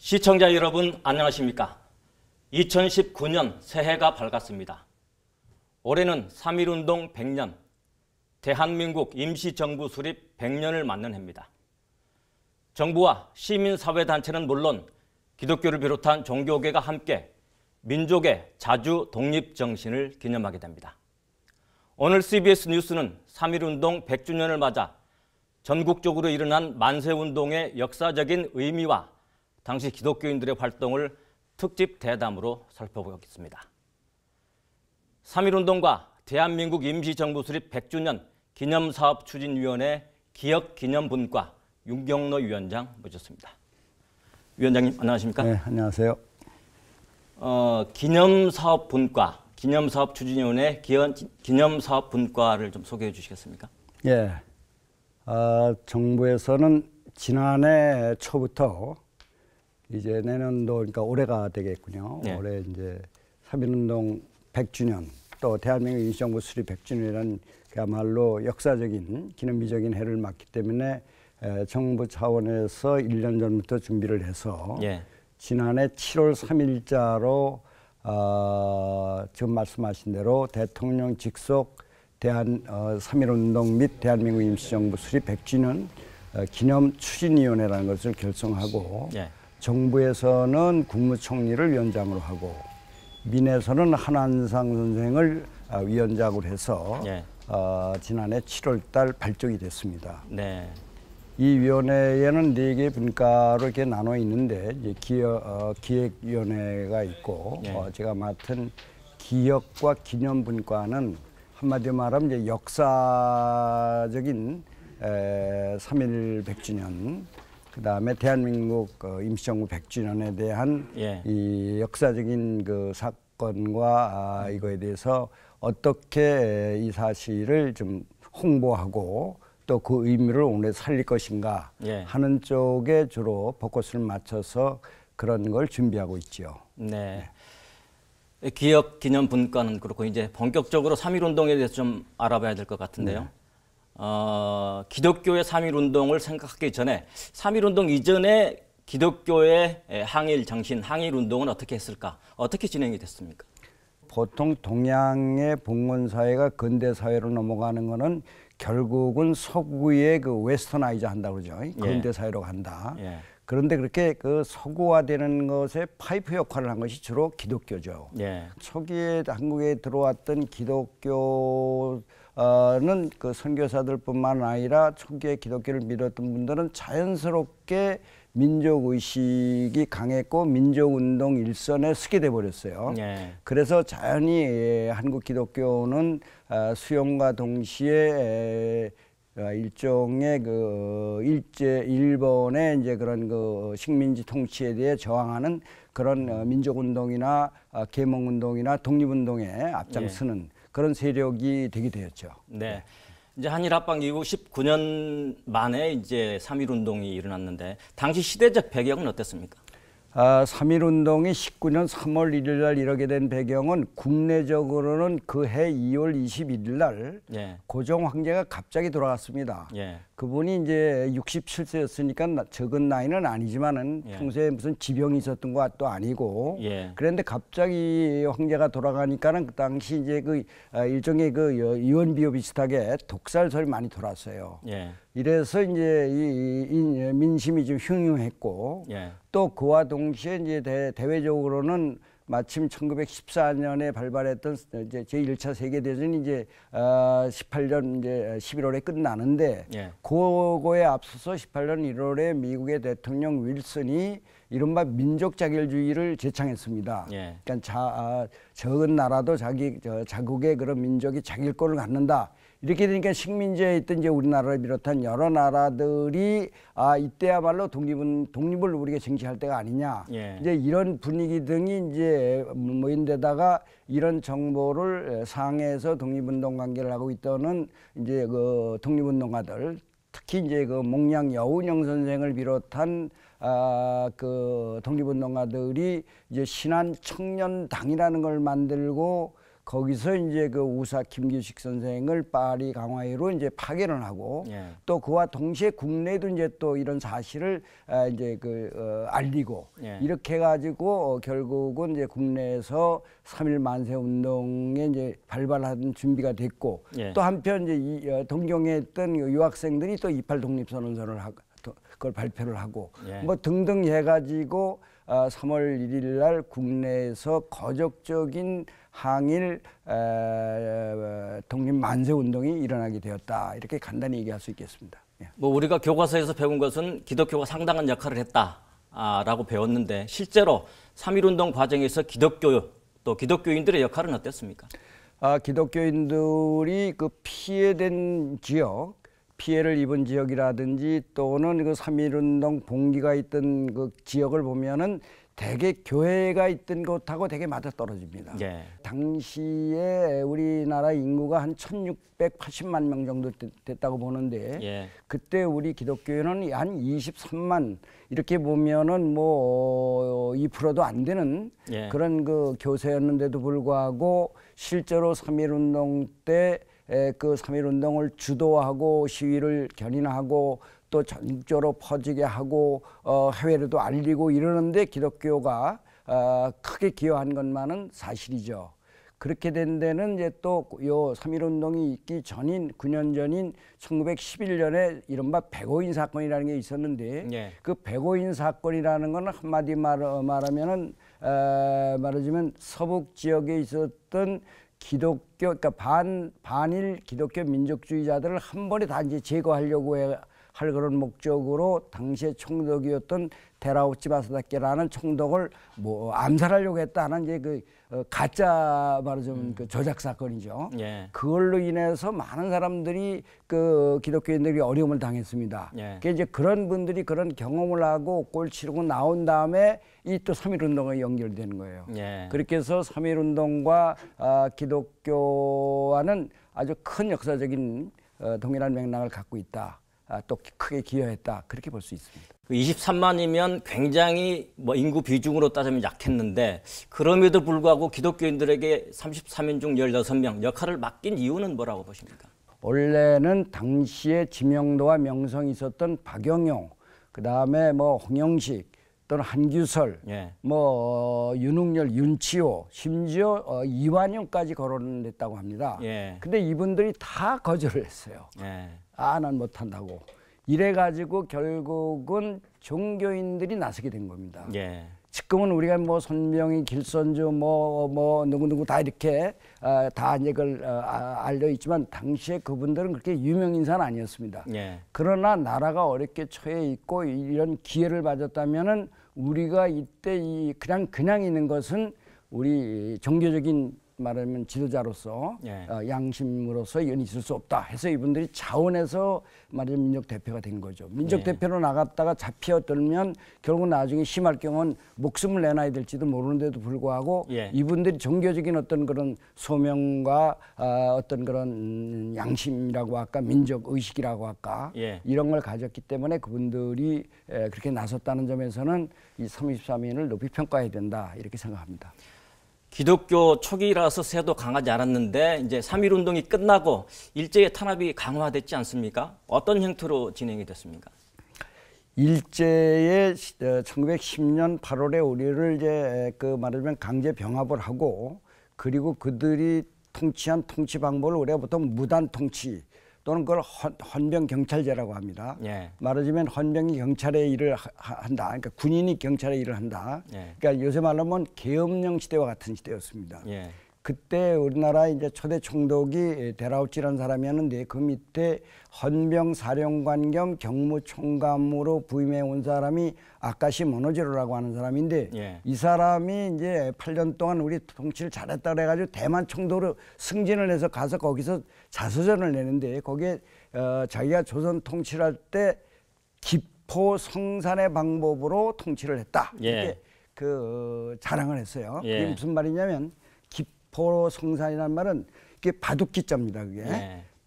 시청자 여러분 안녕하십니까? 2019년 새해가 밝았습니다. 올해는 3.1운동 100년, 대한민국 임시정부 수립 100년을 맞는 해입니다. 정부와 시민사회단체는 물론 기독교를 비롯한 종교계가 함께 민족의 자주 독립정신을 기념하게 됩니다. 오늘 CBS 뉴스는 3.1운동 100주년을 맞아 전국적으로 일어난 만세운동의 역사적인 의미와 당시 기독교인들의 활동을 특집 대담으로 살펴보겠습니다. 3.1운동과 대한민국 임시정부 수립 100주년 기념사업추진위원회 기억기념분과 윤경로 위원장 모셨습니다. 위원장님 안녕하십니까? 네, 안녕하세요. 기념사업분과, 기념사업추진위원회 기념사업분과를 좀 소개해 주시겠습니까? 예, 정부에서는 지난해 초부터 이제 내년도, 그러니까 올해가 되겠군요. 네. 올해 이제 3.1운동 100주년, 또 대한민국 임시정부 수립 100주년이라는 그야말로 역사적인 기념비적인 해를 맞기 때문에 정부 차원에서 1년 전부터 준비를 해서 예. 지난해 7월 3일자로 지금 말씀하신 대로 대통령 직속 3.1운동 및 대한민국 임시정부 수립 100주년 기념 추진위원회라는 것을 결성하고, 예. 정부에서는 국무총리를 위원장으로 하고 민에서는 한한상 선생을 위원장으로 해서 예. 지난해 7월 달 발족이 됐습니다. 네. 이 위원회에는 4개의 분과로 이렇게 나눠 있는데, 이제 기획위원회가 있고, 예. 제가 맡은 기억과 기념 분과는 한마디로 말하면 이제 역사적인 3.1 100주년, 그 다음에 대한민국 임시정부 100주년에 대한 예. 이 역사적인 그 사건과 이거에 대해서 어떻게 이 사실을 좀 홍보하고 또 그 의미를 오늘 살릴 것인가 예. 하는 쪽에 주로 포커스를 맞춰서 그런 걸 준비하고 있죠. 네. 기억 기념 분과는 그렇고 이제 본격적으로 3.1운동에 대해서 좀 알아봐야 될 것 같은데요. 네. 기독교의 3.1운동을 생각하기 전에 3.1운동 이전에 기독교의 항일 정신, 항일운동은 어떻게 했을까? 어떻게 진행이 됐습니까? 보통 동양의 봉건사회가 근대사회로 넘어가는 거는 결국은 서구의 그 웨스터나이즈 한다고 그러죠. 근대사회로 간다. 예. 그런데 그렇게 그 서구화되는 것에 파이프 역할을 한 것이 주로 기독교죠. 예. 초기에 한국에 들어왔던 기독교는 그 선교사들뿐만 아니라 초기에 기독교를 믿었던 분들은 자연스럽게 민족의식이 강했고 민족운동 일선에 서게 돼버렸어요. 예. 그래서 자연히 한국 기독교는 수용과 동시에 일종의 그 일본의 이제 그런 그 식민지 통치에 대해 저항하는 그런 민족운동이나 계몽운동이나 독립운동에 앞장서는 그런 세력이 되게 되었죠. 네. 이제 한일 합방 이후 19년 만에 이제 3.1운동이 일어났는데 당시 시대적 배경은 어땠습니까? 3.1운동이 19년 3월 1일 날 이르게 된 배경은 국내적으로는 그 해 2월 21일 날 예. 고종 황제가 갑자기 돌아갔습니다. 예. 그분이 이제 67세였으니까 적은 나이는 아니지만은 예. 평소에 무슨 지병이 있었던 것도 아니고, 예. 그런데 갑자기 황제가 돌아가니까는 그 당시 이제 그 일종의 그 유언비어 비슷하게 독살설이 많이 돌았어요. 예. 이래서 이제 이 민심이 좀 흉흉했고, 예. 또 그와 동시에 이제 대외적으로는 마침 1914년에 발발했던 이제 제1차 세계대전이 이제 18년 이제 11월에 끝나는데, 예. 그거에 앞서서 18년 1월에 미국의 대통령 윌슨이 이른바 민족 자결주의를 제창했습니다. 예. 그러니까 적은 나라도 자국의 그런 민족이 자결권을 갖는다. 이렇게 되니까 식민지에 있던 이제 우리나라를 비롯한 여러 나라들이 이때야말로 독립을 우리가 쟁취할 때가 아니냐. 예. 이제 이런 분위기 등이 이제 모인데다가 이런 정보를 상해에서 독립운동 관계를 하고 있던 이제 그 독립운동가들, 특히 이제 그 몽양 여운형 선생을 비롯한 그 독립운동가들이 이제 신한 청년당이라는 걸 만들고 거기서 이제 그 우사 김규식 선생을 파리 강화회로 이제 파견을 하고 예. 또 그와 동시에 국내에도 이제 또 이런 사실을 이제 알리고 예. 이렇게 해가지고 결국은 이제 국내에서 3.1 만세 운동에 이제 발발하는 준비가 됐고 예. 또 한편 이제 동경했던 유학생들이 또 28 독립선언서를 하고 그걸 발표를 하고 예. 뭐 등등 해가지고 3월 1일 날 국내에서 거적적인 항일 독립 만세 운동이 일어나게 되었다. 이렇게 간단히 얘기할 수 있겠습니다. 예. 뭐 우리가 교과서에서 배운 것은 기독교가 상당한 역할을 했다라고 배웠는데 실제로 3.1 운동 과정에서 기독교 또 기독교인들의 역할은 어땠습니까? 기독교인들이 그 피해된 지역, 피해를 입은 지역이라든지 또는 그 3.1 운동 봉기가 있던 그 지역을 보면은 대개 교회가 있던 곳하고 되게 맞아 떨어집니다. 예. 당시에 우리나라 인구가 한 1680만 명 정도 됐다고 보는데 예. 그때 우리 기독교회는 한 23만 이렇게 보면은 뭐 2%도 안 되는 예. 그런 그 교세였는데도 불구하고 실제로 3.1 운동 때 그 3.1 운동을 주도하고 시위를 견인하고 또 전국적으로 퍼지게 하고 해외로도 알리고 이러는데 기독교가 크게 기여한 것만은 사실이죠. 그렇게 된 데는 이제 또 요 3.1 운동이 있기 전인 9년 전인 1911년에 이른바 백오인 사건이라는 게 있었는데 예. 그 백오인 사건이라는 건 한마디 말하면은 말하자면 서북 지역에 있었던 기독교 그러니까 반일 기독교 민족주의자들을 한 번에 다 이제 제거하려고 할 그런 목적으로 당시에 총독이었던 데라우치 바사다케라는 총독을 뭐 암살하려고 했다는 이제 그 가짜 말하자면 그 조작 사건이죠. 예. 그걸로 인해서 많은 사람들이 그 기독교인들이 어려움을 당했습니다. 예. 그러니까 이제 그런 분들이 그런 경험을 하고 꼴 치르고 나온 다음에 이 또 3.1 운동에 연결되는 거예요. 예. 그렇게 해서 3.1 운동과 기독교와는 아주 큰 역사적인 동일한 맥락을 갖고 있다. 또 크게 기여했다. 그렇게 볼 수 있습니다. 그 23만이면 굉장히 뭐 인구 비중으로 따지면 약했는데 그럼에도 불구하고 기독교인들에게 33인 중 16명 역할을 맡긴 이유는 뭐라고 보십니까? 원래는 당시에 지명도와 명성이 있었던 박영용, 그 다음에 뭐 홍영식 또는 한규설, 예. 뭐 윤웅열, 윤치호, 심지어 이완용까지 거론됐다고 합니다. 예. 근데 이분들이 다 거절을 했어요. 예. 난 못한다고. 이래가지고 결국은 종교인들이 나서게 된 겁니다. 예. 지금은 우리가 뭐 손병희, 길선주, 뭐 누구 다 이렇게 다 이제 그걸 알려 있지만 당시에 그분들은 그렇게 유명 인사는 아니었습니다. 예. 그러나 나라가 어렵게 처해 있고 이런 기회를 받았다면은 우리가 이때 그냥 있는 것은 우리 종교적인 말하면 지도자로서 예. 양심으로서 이건 있을 수 없다 해서 이분들이 자원해서 말하자면 민족 대표가 된 거죠. 민족 예. 대표로 나갔다가 잡혀들면 결국 나중에 심할 경우는 목숨을 내놔야 될지도 모르는데도 불구하고 예. 이분들이 종교적인 어떤 그런 소명과 어떤 그런 양심이라고 할까 민족 의식이라고 할까 예. 이런 걸 가졌기 때문에 그분들이 그렇게 나섰다는 점에서는 이 33인을 높이 평가해야 된다 이렇게 생각합니다. 기독교 초기라서 세도 강하지 않았는데 이제 3.1 운동이 끝나고 일제의 탄압이 강화됐지 않습니까? 어떤 형태로 진행이 됐습니까? 일제의 1910년 8월에 우리를 이제 그 말하자면 강제 병합을 하고 그리고 그들이 통치한 통치 방법을 우리가 보통 무단 통치 또는 그걸 헌병 경찰제라고 합니다. 예. 말하자면 헌병이 경찰의 일을 한다. 그러니까 군인이 경찰의 일을 한다. 예. 그러니까 요새 말로 하면 계엄령 시대와 같은 시대였습니다. 예. 그때 우리나라 이제 초대 총독이 데라우치라는 사람이었는데 그 밑에 헌병 사령관 겸 경무총감으로 부임해 온 사람이 아카시 모노지로라고 하는 사람인데 예. 이 사람이 이제 8년 동안 우리 통치를 잘했다 그래가지고 대만 총독으로 승진을 해서 가서 거기서 자서전을 내는데 거기에 자기가 조선 통치를 할 때 기포 성산의 방법으로 통치를 했다 이렇게 그 자랑을 했어요. 예. 그게 무슨 말이냐면 기포 성산이라는 말은 이게 바둑기자입니다. 그게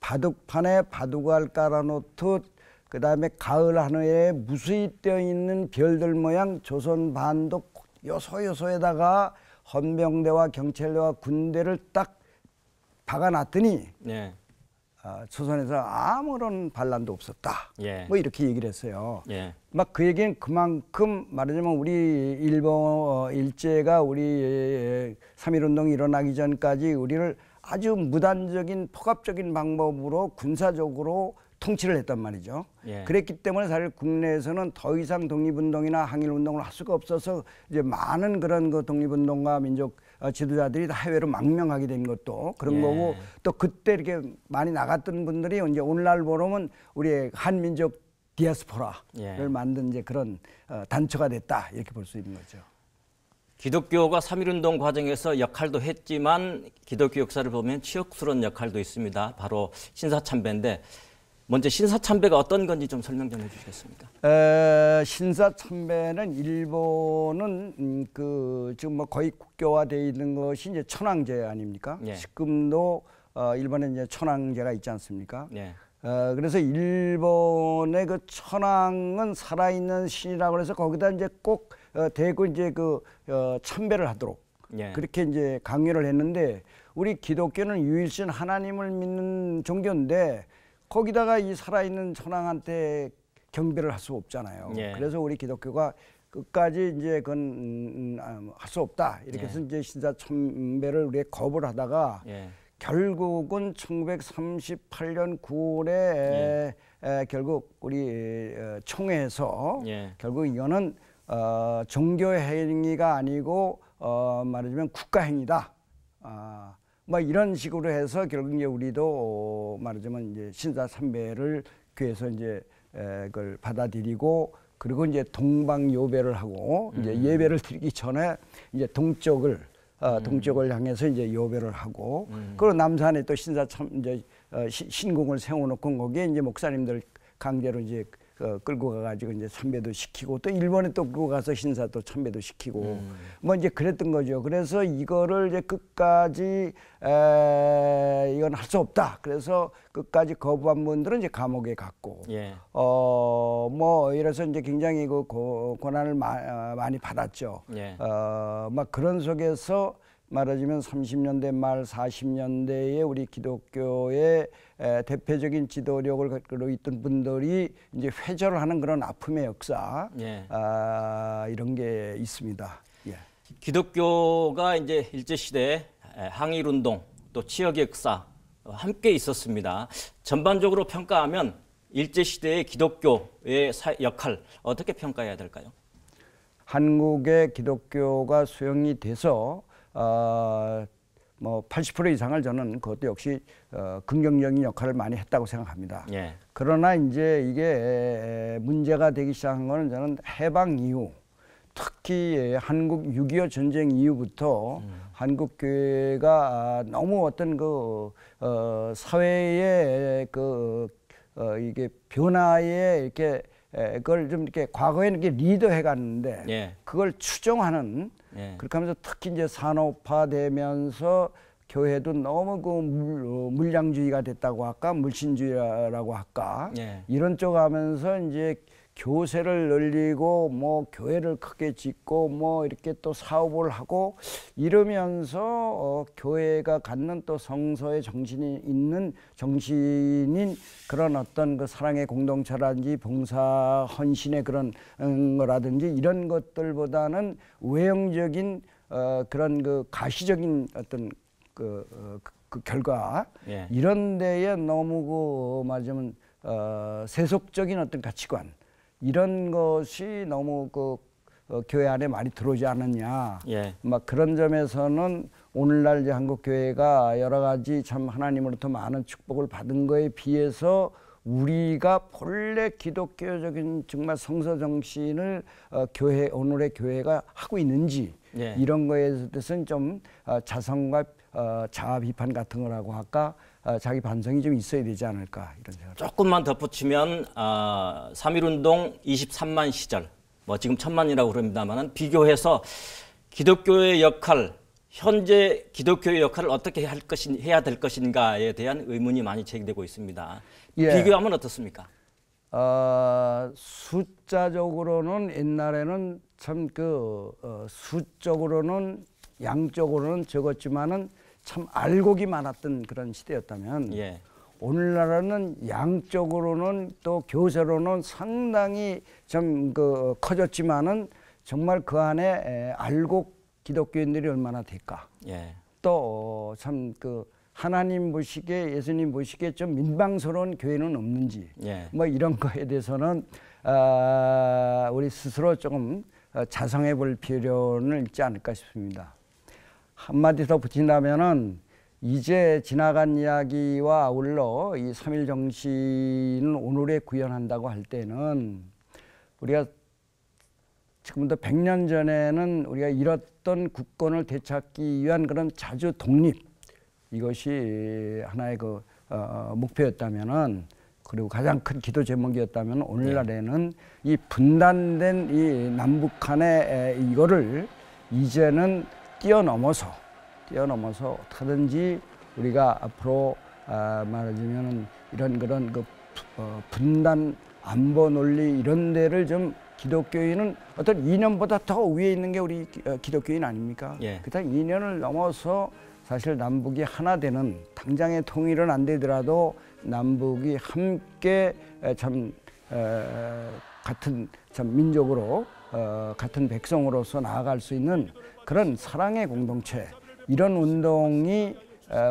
바둑판에 바둑알 깔아놓듯 그 다음에 가을 하늘에 무수히 떠 있는 별들 모양 조선 반도 요소요소에다가 헌병대와 경찰대와 군대를 딱 박아놨더니 예. 조선에서 아무런 반란도 없었다. 예. 뭐 이렇게 얘기를 했어요. 예. 막 그 얘기는 그만큼 말하자면 우리 일본 일제가 우리 3.1운동이 일어나기 전까지 우리를 아주 무단적인 폭압적인 방법으로 군사적으로 통치를 했단 말이죠. 예. 그랬기 때문에 사실 국내에서는 더 이상 독립운동이나 항일운동을 할 수가 없어서 이제 많은 그런 그 독립운동가 민족 지도자들이 다 해외로 망명하게 된 것도 그런 예. 거고, 또 그때 이렇게 많이 나갔던 분들이 이제 오늘날 보면 우리의 한민족 디아스포라를 예. 만든 이제 그런 단초가 됐다, 이렇게 볼 수 있는 거죠. 기독교가 3.1운동 과정에서 역할도 했지만 기독교 역사를 보면 치욕스러운 역할도 있습니다. 바로 신사참배인데 먼저 신사참배가 어떤 건지 좀 설명 좀 해주시겠습니까? 신사참배는 일본은 그 지금 뭐 거의 국교화되어 있는 것이 이제 천황제 아닙니까? 예. 지금도 일본에 이제 천황제가 있지 않습니까? 예. 그래서 일본의 그 천황은 살아있는 신이라고 해서 거기다 이제 꼭 대고 이제 그 참배를 하도록 예. 그렇게 이제 강요를 했는데, 우리 기독교는 유일신 하나님을 믿는 종교인데 거기다가 이 살아있는 천황한테 경배를 할 수 없잖아요. 예. 그래서 우리 기독교가 끝까지 이제 그건 할 수 없다, 이렇게 해서 이제 신사참배를 우리가 거부를 하다가 예. 결국은 1938년 9월에 결국 우리 총회에서 예. 결국 이거는 종교 행위가 아니고 말하자면 국가 행위다. 뭐 이런 식으로 해서 결국 이제 우리도 말하자면 이제 신사참배를 교회에서 이제 그걸 받아들이고, 그리고 이제 동방요배를 하고 이제 예배를 드리기 전에 이제 동쪽을 향해서 이제 요배를 하고, 그리고 남산에 또 이제 신궁을 세워놓고 거기에 이제 목사님들 강제로 이제 끌고 가가지고 이제 참배도 시키고, 또 일본에 또 끌고 가서 신사 또 참배도 시키고, 뭐 이제 그랬던 거죠. 그래서 이거를 이제 끝까지 이건 할 수 없다. 그래서 끝까지 거부한 분들은 이제 감옥에 갔고, 예. 뭐 이래서 이제 굉장히 그 고난을 많이 받았죠. 예. 막 그런 속에서 말하자면 30년대 말 40년대에 우리 기독교의 대표적인 지도력을 갖고 있던 분들이 이제 회절을 하는 그런 아픔의 역사, 예. 이런 게 있습니다. 예. 기독교가 이제 일제 시대에 항일운동 또 치역 역사 함께 있었습니다. 전반적으로 평가하면 일제 시대의 기독교의 역할 어떻게 평가해야 될까요? 한국의 기독교가 수용이 돼서 뭐 80% 이상을 저는 그것도 역시 긍정적인 역할을 많이 했다고 생각합니다. 예. 그러나 이제 이게 문제가 되기 시작한 거는 저는 해방 이후, 특히 한국 6.25 전쟁 이후부터 한국 교회가 너무 어떤 그 사회의 그 이게 변화에 이렇게 그걸 좀 이렇게 과거에는 이렇게 리더해 갔는데, 예. 그걸 추종하는, 예. 그렇게 하면서 특히 이제 산업화되면서 교회도 너무 그 물량주의가 됐다고 할까, 물신주의라고 할까, 예. 이런 쪽 하면서 이제 교세를 늘리고 뭐 교회를 크게 짓고 뭐 이렇게 또 사업을 하고 이러면서 교회가 갖는 또 성서의 정신이 있는 정신인 그런 어떤 그 사랑의 공동체라든지 봉사 헌신의 그런 거라든지 이런 것들보다는 외형적인 그런 그 가시적인 어떤 그 결과, 예. 이런 데에 너무 그 말하자면 세속적인 어떤 가치관, 이런 것이 너무 그 교회 안에 많이 들어오지 않느냐. 예. 막 그런 점에서는 오늘날 이제 한국 교회가 여러 가지 참 하나님으로부터 많은 축복을 받은 거에 비해서 우리가 본래 기독교적인 정말 성서 정신을 교회, 오늘의 교회가 하고 있는지, 예. 이런 거에 대해서는 좀 자성과 자아 비판 같은 거라고 할까, 자기 반성이 좀 있어야 되지 않을까, 이런 생각. 조금만 덧붙이면 3.1운동 23만 시절, 뭐 지금 1000만이라고 그럽니다만은 비교해서 기독교의 역할, 현재 기독교의 역할을 어떻게 해야 될 것인가에 대한 의문이 많이 제기되고 있습니다. 예. 비교하면 어떻습니까? 숫자적으로는 옛날에는 참 수적으로는 양적으로는 적었지만은 참 알곡이 많았던 그런 시대였다면 예. 오늘날은 양적으로는 또 교세로는 상당히 좀 그 커졌지만은 정말 그 안에 알곡 기독교인들이 얼마나 될까? 예. 또 참 그 하나님 보시기에 예수님 보시기에 좀 민망스러운 교회는 없는지 예. 뭐 이런 거에 대해서는 우리 스스로 조금 자성해 볼 필요는 있지 않을까 싶습니다. 한마디 더 붙인다면은 이제 지나간 이야기와 아울러 이 3.1 정신을 오늘에 구현한다고 할 때는 우리가 지금부터 100년 전에는 우리가 잃었던 국권을 되찾기 위한 그런 자주 독립, 이것이 하나의 그 목표였다면은, 그리고 가장 큰 기도 제목이었다면 오늘날에는 이 분단된 이 남북한의 이거를 이제는 뛰어넘어서 어떻게든지 우리가 앞으로 말하자면 이런 그런 그 분단 안보 논리 이런 데를 좀 기독교인은 어떤 이념보다 더 위에 있는 게 우리 기독교인 아닙니까? 예. 그렇다면 이념을 넘어서 사실 남북이 하나 되는, 당장의 통일은 안 되더라도 남북이 함께 참 같은 참 민족으로 같은 백성으로서 나아갈 수 있는 그런 사랑의 공동체, 이런 운동이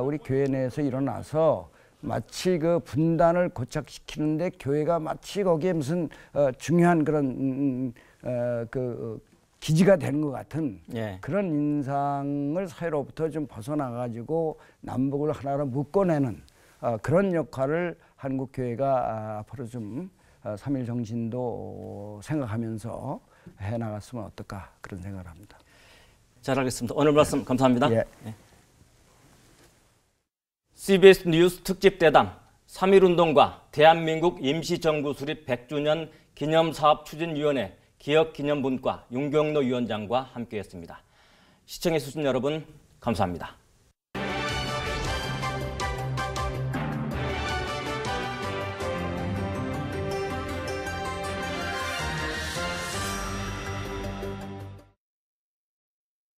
우리 교회 내에서 일어나서 마치 그 분단을 고착시키는데 교회가 마치 거기에 무슨 중요한 그런 그 기지가 되는 것 같은 예. 그런 인상을 사회로부터 좀 벗어나가지고 남북을 하나로 묶어내는 그런 역할을 한국 교회가 앞으로 좀 3.1 정신도 생각하면서 해나갔으면 어떨까, 그런 생각을 합니다. 잘 알겠습니다. 오늘 말씀 감사합니다. 예. 예. CBS 뉴스 특집 대담 3.1운동과 대한민국 임시정부 수립 100주년 기념사업추진위원회 기억기념분과 윤경로 위원장과 함께했습니다. 시청해주신 여러분 감사합니다.